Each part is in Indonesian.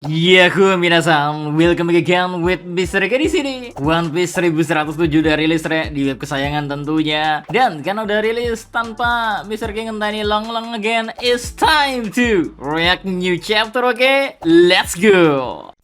Yaku minasan, welcome back again with Mr. Eka di sini. One Piece 1107 udah rilis di web kesayangan tentunya. Dan karena udah rilis tanpa Mr. Eka ngenteni long again, it's time to react new chapter, oke? Let's go.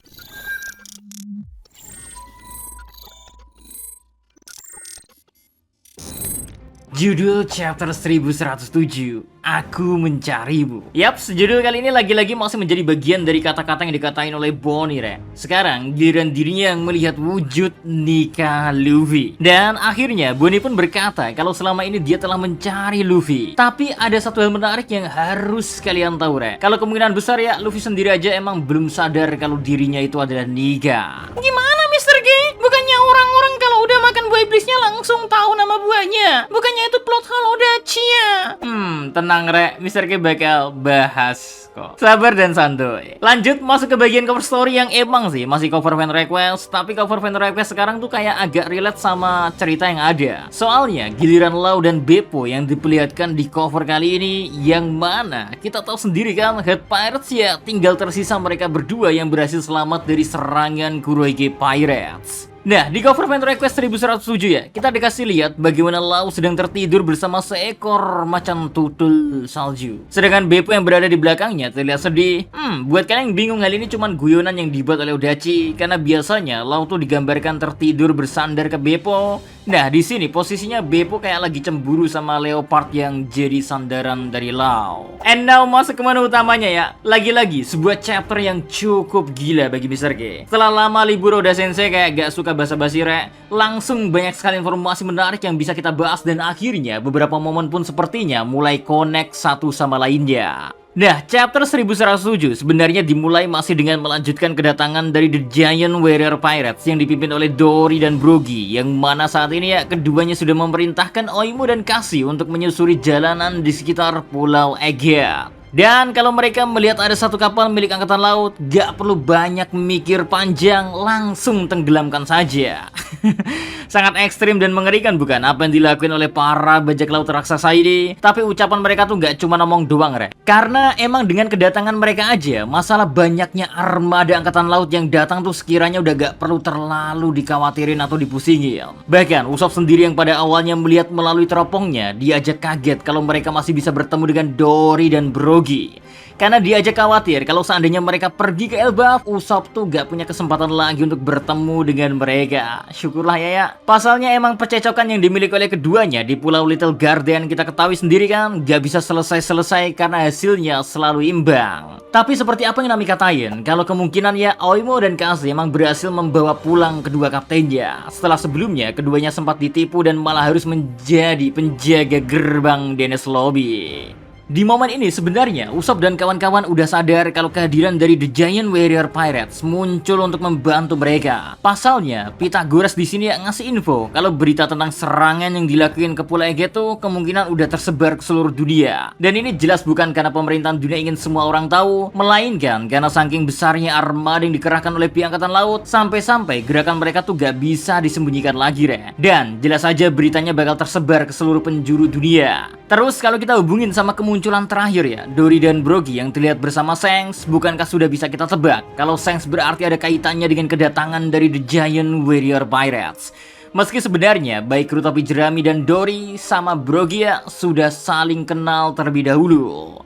Judul chapter 1107, Aku Mencarimu. Yap, judul kali ini lagi-lagi masih menjadi bagian dari kata-kata yang dikatain oleh Bonnie, Re. Sekarang giliran dirinya yang melihat wujud Nika Luffy. Dan akhirnya Bonnie pun berkata kalau selama ini dia telah mencari Luffy. Tapi ada satu hal menarik yang harus kalian tahu, Re. Kalau kemungkinan besar ya Luffy sendiri aja emang belum sadar kalau dirinya itu adalah Nika. Gimana Mr. G? Bukannya orang-orang kalau udah makan buah iblisnya langsung tahu nama buahnya? Bukannya itu plot Halodachi ya? Tenang Re, Mr. K bakal bahas kok. Sabar dan santuy. Lanjut masuk ke bagian cover story yang emang sih masih cover fan request. Tapi cover fan request sekarang tuh kayak agak relate sama cerita yang ada. Soalnya giliran Lau dan Beppo yang diperlihatkan di cover kali ini, yang mana kita tahu sendiri kan Head Pirates ya tinggal tersisa mereka berdua yang berhasil selamat dari serangan Kurohige Pirates. Nah, di cover fan request 1107 ya, kita dikasih lihat bagaimana Lau sedang tertidur bersama seekor macan tutul salju. Sedangkan Beppo yang berada di belakangnya terlihat sedih. Buat kalian yang bingung, hal ini cuma guyonan yang dibuat oleh Odachi, karena biasanya Lau tuh digambarkan tertidur bersandar ke Beppo. Nah, di sini posisinya Beppo kayak lagi cemburu sama Leopard yang jadi sandaran dari Lau. And now masuk ke menu utamanya ya. Lagi-lagi sebuah chapter yang cukup gila bagi Mr. K. Setelah lama libur Oda Sensei kayak gak suka basa-basi, Re, langsung banyak sekali informasi menarik yang bisa kita bahas, dan akhirnya beberapa momen pun sepertinya mulai connect satu sama lainnya. Nah, chapter 1107 sebenarnya dimulai masih dengan melanjutkan kedatangan dari The Giant Warrior Pirates yang dipimpin oleh Dory dan Brogy, yang mana saat ini ya keduanya sudah memerintahkan Oimo dan Cassie untuk menyusuri jalanan di sekitar Pulau Egghead. Dan kalau mereka melihat ada satu kapal milik angkatan laut, gak perlu banyak mikir panjang, langsung tenggelamkan saja. Sangat ekstrim dan mengerikan bukan apa yang dilakukan oleh para bajak laut raksasa ini? Tapi ucapan mereka tuh gak cuma ngomong doang, Re. Karena emang dengan kedatangan mereka aja, masalah banyaknya armada angkatan laut yang datang tuh sekiranya udah gak perlu terlalu dikhawatirin atau dipusingin. Bahkan Usopp sendiri yang pada awalnya melihat melalui teropongnya, dia aja kaget kalau mereka masih bisa bertemu dengan Dory dan Brogy. Karena dia aja khawatir kalau seandainya mereka pergi ke Elbaf, Usopp tuh gak punya kesempatan lagi untuk bertemu dengan mereka. Syukurlah ya. Pasalnya emang percecokan yang dimiliki oleh keduanya di Pulau Little Garden kita ketahui sendiri kan gak bisa selesai-selesai karena hasilnya selalu imbang. Tapi seperti apa yang Nami katain, kalau kemungkinan ya Oimo dan Cassie emang berhasil membawa pulang kedua kaptennya. Setelah sebelumnya keduanya sempat ditipu dan malah harus menjadi penjaga gerbang Dennis Lobby. Di momen ini sebenarnya Usopp dan kawan-kawan udah sadar kalau kehadiran dari The Giant Warrior Pirates muncul untuk membantu mereka. Pasalnya Pythagoras di sini ya ngasih info kalau berita tentang serangan yang dilakuin ke Pulau Egghead tuh kemungkinan udah tersebar ke seluruh dunia. Dan ini jelas bukan karena pemerintahan dunia ingin semua orang tahu, melainkan karena saking besarnya armada yang dikerahkan oleh pihak angkatan laut, sampai-sampai gerakan mereka tuh gak bisa disembunyikan lagi, Re. Dan jelas saja beritanya bakal tersebar ke seluruh penjuru dunia. Terus kalau kita hubungin sama kemunculan terakhir ya, Dory dan Brogy yang terlihat bersama Shanks, bukankah sudah bisa kita tebak kalau Shanks berarti ada kaitannya dengan kedatangan dari The Giant Warrior Pirates? Meski sebenarnya baik Krotopi Jerami dan Dory sama Brogy ya sudah saling kenal terlebih dahulu.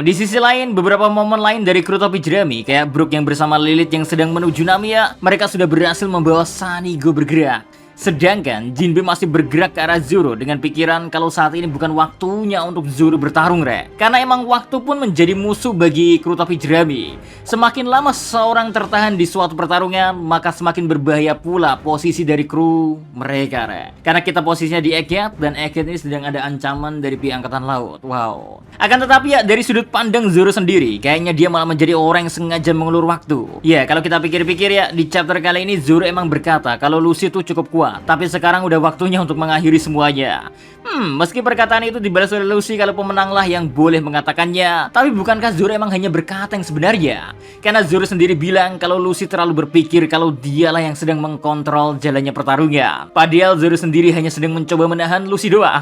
Di sisi lain beberapa momen lain dari Krotopi Jerami kayak Brook yang bersama Lilith yang sedang menuju Nami ya, mereka sudah berhasil membawa Sanigo bergerak. Sedangkan Jinbe masih bergerak ke arah Zoro dengan pikiran kalau saat ini bukan waktunya untuk Zoro bertarung, Re. Karena emang waktu pun menjadi musuh bagi Krotopi Jerami. Semakin lama seseorang tertahan di suatu pertarungan, maka semakin berbahaya pula posisi dari kru mereka, Re. Karena kita posisinya di Egghead, dan Egghead ini sedang ada ancaman dari pihak angkatan laut. Wow. Akan tetapi ya dari sudut pandang Zoro sendiri, kayaknya dia malah menjadi orang yang sengaja mengulur waktu. Ya kalau kita pikir-pikir ya, di chapter kali ini Zoro emang berkata kalau Lucy tuh cukup kuat. Tapi sekarang udah waktunya untuk mengakhiri semuanya. Meski perkataan itu dibalas oleh Lucy kalau pemenanglah yang boleh mengatakannya, tapi bukankah Zoro emang hanya berkata yang sebenarnya? Karena Zoro sendiri bilang kalau Lucy terlalu berpikir kalau dialah yang sedang mengkontrol jalannya pertarungan. Padahal Zoro sendiri hanya sedang mencoba menahan Lucy doang.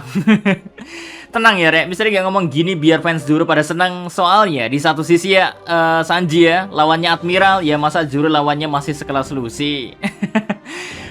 Tenang ya Rek, misalnya gak ngomong gini biar fans Zoro pada senang. Soalnya di satu sisi ya Sanji ya lawannya Admiral, ya masa Zoro lawannya masih sekelas Luffy.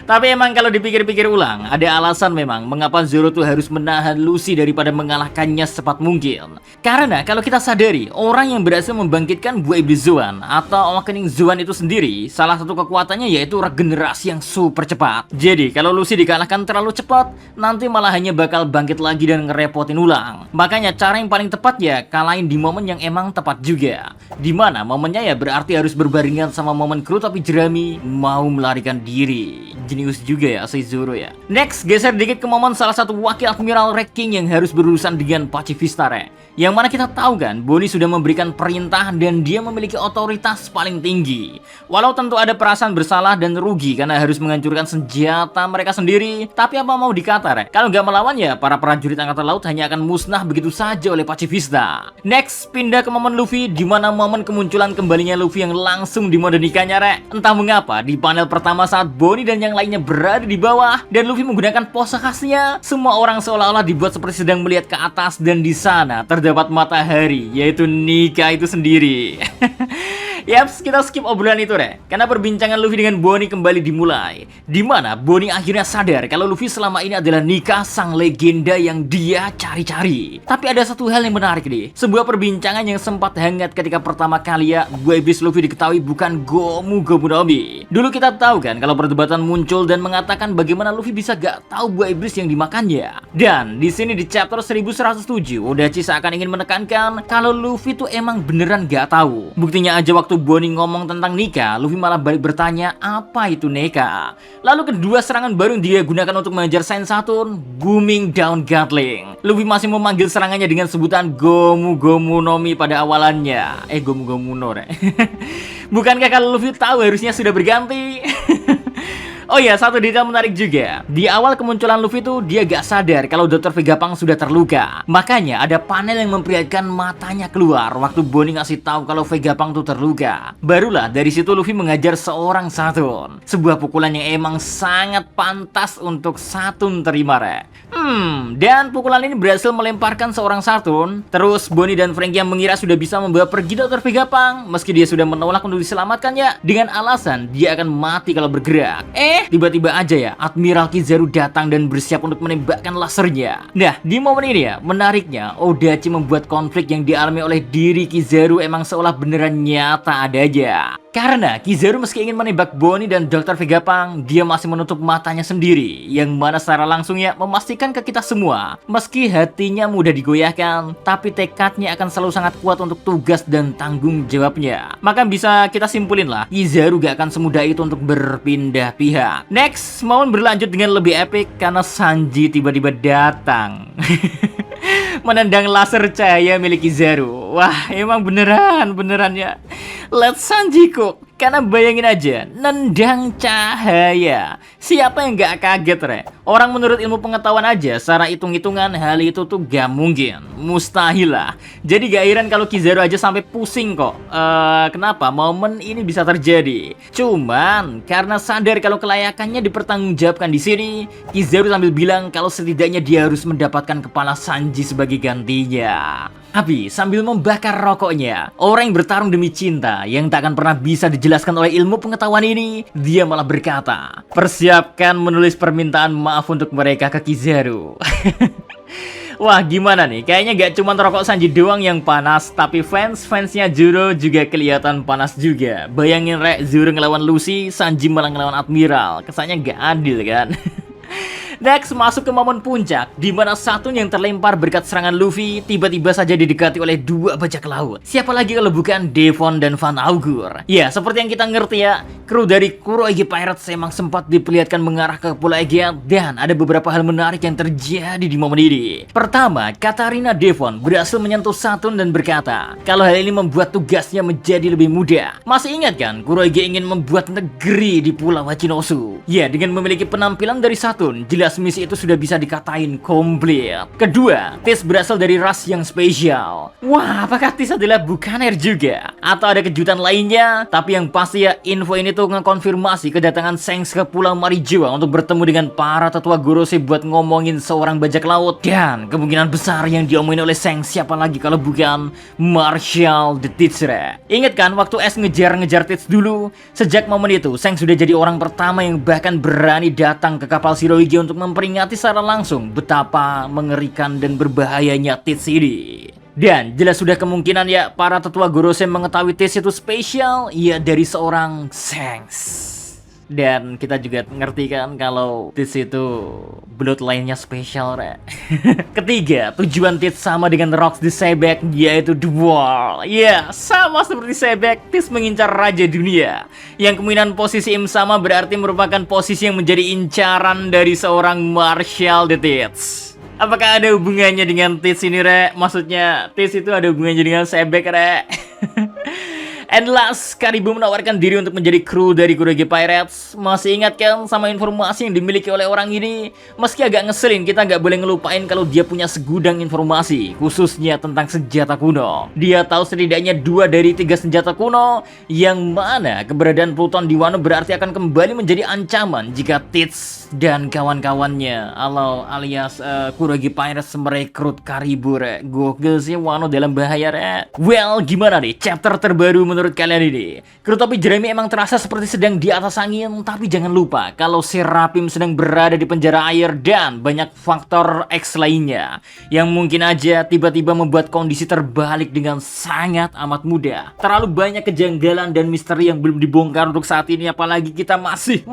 Tapi emang kalau dipikir-pikir ulang, ada alasan memang mengapa Zoro tuh harus menahan Luffy daripada mengalahkannya secepat mungkin. Karena kalau kita sadari, orang yang berhasil membangkitkan buah iblis Zoan atau Awakening Zoan itu sendiri, salah satu kekuatannya yaitu regenerasi yang super cepat. Jadi kalau Luffy dikalahkan terlalu cepat, nanti malah hanya bakal bangkit lagi dan ngerepotin ulang. Makanya cara yang paling tepat ya kalahin di momen yang emang tepat juga. Dimana momennya ya berarti harus berbarengan sama momen kru tapi jerami mau melarikan diri. Jenius juga ya si Zoro ya. Next, geser dikit ke momen salah satu wakil Admiral Red King yang harus berurusan dengan Pacifista Re. Yang mana kita tahu kan, Bonnie sudah memberikan perintah dan dia memiliki otoritas paling tinggi. Walau tentu ada perasaan bersalah dan rugi karena harus menghancurkan senjata mereka sendiri. Tapi apa mau dikata Re, kalau nggak melawan ya para prajurit angkatan laut hanya akan musnah begitu saja oleh Pacifista. Next, pindah ke momen Luffy, di mana momen kemunculan kembalinya Luffy yang langsung di mode nikahnya Re. Entah mengapa di panel pertama saat Bonnie dan yang lainnya berada di bawah dan Luffy menggunakan pose khasnya, semua orang seolah-olah dibuat seperti sedang melihat ke atas dan di sana terdapat matahari, yaitu Nika itu sendiri. Yaps, kita skip obrolan itu Re, karena perbincangan Luffy dengan Bonnie kembali dimulai. Dimana Bonnie akhirnya sadar kalau Luffy selama ini adalah Nika, sang legenda yang dia cari-cari. Tapi ada satu hal yang menarik nih, sebuah perbincangan yang sempat hangat ketika pertama kali ya buah iblis Luffy diketahui bukan Gomu Gomu no Mi. Dulu kita tahu kan kalau perdebatan muncul dan mengatakan bagaimana Luffy bisa gak tahu buah iblis yang dimakannya. Dan di sini di chapter 1107 Odachi seakan ingin menekankan kalau Luffy tuh emang beneran gak tahu. Buktinya aja waktu Bonnie ngomong tentang Nika, Luffy malah balik bertanya apa itu Nika. Lalu kedua serangan baru yang dia gunakan untuk mengejar Saint Saturn, Booming Down Gatling. Luffy masih memanggil serangannya dengan sebutan Gomu Gomu no Mi pada awalannya. Gomu Gomu no Re. Bukankah kalau Luffy tahu harusnya sudah berganti? Oh ya, satu detail menarik juga. Di awal kemunculan Luffy tuh dia gak sadar kalau Dr. Vegapunk sudah terluka. Makanya ada panel yang memperlihatkan matanya keluar waktu Bonnie ngasih tahu kalau Vegapunk tuh terluka. Barulah dari situ Luffy mengajar seorang Saturn. Sebuah pukulan yang emang sangat pantas untuk Saturn terima Re. Dan pukulan ini berhasil melemparkan seorang Saturn. Terus Bonnie dan Franky yang mengira sudah bisa membawa pergi Dr. Vegapunk, meski dia sudah menolak untuk diselamatkannya dengan alasan dia akan mati kalau bergerak. Tiba-tiba aja ya Admiral Kizaru datang dan bersiap untuk menembakkan lasernya. Nah, di momen ini ya menariknya Odachi membuat konflik yang dialami oleh diri Kizaru emang seolah beneran nyata ada aja. Karena Kizaru meski ingin menembak Bonnie dan Dr. Vegapunk, dia masih menutup matanya sendiri, yang mana secara langsung ya memastikan ke kita semua, meski hatinya mudah digoyahkan, tapi tekadnya akan selalu sangat kuat untuk tugas dan tanggung jawabnya. Maka bisa kita simpulin lah, Kizaru gak akan semudah itu untuk berpindah pihak. Next, momen berlanjut dengan lebih epic karena Sanji tiba-tiba datang. Menendang laser cahaya milik Kizaru. Wah, emang beneran ya. Let's Sanji cook. Karena bayangin aja, nendang cahaya. Siapa yang gak kaget Re? Orang menurut ilmu pengetahuan aja, secara hitung-hitungan hal itu tuh gak mungkin. Mustahil lah. Jadi gak heran kalau Kizaru aja sampai pusing kok. Kenapa momen ini bisa terjadi? Cuman karena sadar kalau kelayakannya dipertanggungjawabkan di sini, Kizaru sambil bilang kalau setidaknya dia harus mendapatkan kepala Sanji sebagai gantinya. Tapi sambil membakar rokoknya, orang yang bertarung demi cinta yang tak akan pernah bisa dijelaskan oleh ilmu pengetahuan ini, dia malah berkata, persiapkan menulis permintaan maaf untuk mereka ke Kizaru. Wah, gimana nih? Kayaknya gak cuma rokok Sanji doang yang panas, tapi fansnya Zoro juga kelihatan panas juga. Bayangin Re, Zoro ngelawan Luffy, Sanji malah ngelawan Admiral. Kesannya gak adil kan? Next, masuk ke momen puncak, di mana Saturn yang terlempar berkat serangan Luffy tiba-tiba saja didekati oleh dua bajak laut. Siapa lagi kalau bukan Devon dan Van Augur? Ya, seperti yang kita ngerti ya, kru dari Kurohige Pirates emang sempat diperlihatkan mengarah ke Pulau Egea, dan ada beberapa hal menarik yang terjadi di momen ini. Pertama, Katarina Devon berhasil menyentuh Saturn dan berkata kalau hal ini membuat tugasnya menjadi lebih mudah. Masih ingat kan, Kurohige ingin membuat negeri di Pulau Hachinosu? Ya, dengan memiliki penampilan dari Saturn, jelas jelas misi itu sudah bisa dikatain komplit. Kedua, Tis berasal dari ras yang spesial. Wah, apakah Tis adalah bukaner juga? Atau ada kejutan lainnya? Tapi yang pasti ya, info ini tuh ngekonfirmasi kedatangan Shanks ke Pulau Marijua untuk bertemu dengan para tetua Gorosei buat ngomongin seorang bajak laut. Dan kemungkinan besar yang diomongin oleh Shanks siapa lagi kalau bukan Marshall the Teacher. Ingat kan waktu Ash ngejar-ngejar Tits dulu? Sejak momen itu, Shanks sudah jadi orang pertama yang bahkan berani datang ke kapal Shirohige untuk memperingati secara langsung betapa mengerikan dan berbahayanya Tits ini. Dan jelas sudah kemungkinan ya para tetua Gorosei mengetahui Tits itu spesial ya dari seorang Shanks. Dan kita juga ngerti kan kalau Tits itu bloodline-nya spesial, Rek. Ketiga, tujuan Tits sama dengan Rocks the Sebek, yaitu The Wall. Ya, sama seperti Sebek, Tits mengincar Raja Dunia. Yang kemungkinan posisi Im sama berarti merupakan posisi yang menjadi incaran dari seorang Marshall the Tits. Apakah ada hubungannya dengan Tits ini, Rek? Maksudnya, Tits itu ada hubungannya dengan Sebek, Rek? And last, Karibo menawarkan diri untuk menjadi kru dari Kuroge Pirates. Masih ingat kan sama informasi yang dimiliki oleh orang ini? Meski agak ngeselin, kita nggak boleh ngelupain kalau dia punya segudang informasi, khususnya tentang senjata kuno. Dia tahu setidaknya 2 dari 3 senjata kuno, yang mana keberadaan Pluton di Wano berarti akan kembali menjadi ancaman jika Tits dan kawan-kawannya alias Kuroge Pirates merekrut Karibo, Rek. Gokil sih, Wano dalam bahaya, Rek. Well, gimana nih chapter terbaru menurut kalian ini? Kru topi Jeremy emang terasa seperti sedang di atas angin, tapi jangan lupa kalau Seraphim sedang berada di penjara air dan banyak faktor X lainnya yang mungkin aja tiba-tiba membuat kondisi terbalik dengan sangat amat mudah. Terlalu banyak kejanggalan dan misteri yang belum dibongkar untuk saat ini, apalagi kita masih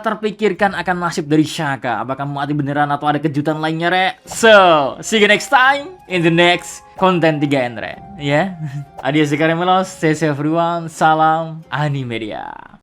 terpikirkan akan nasib dari Shaka. Apakah mati beneran atau ada kejutan lainnya, Rek? So, see you next time in the next konten 3 Andre, ya. Adios Melos, stay safe everyone, salam Animedia.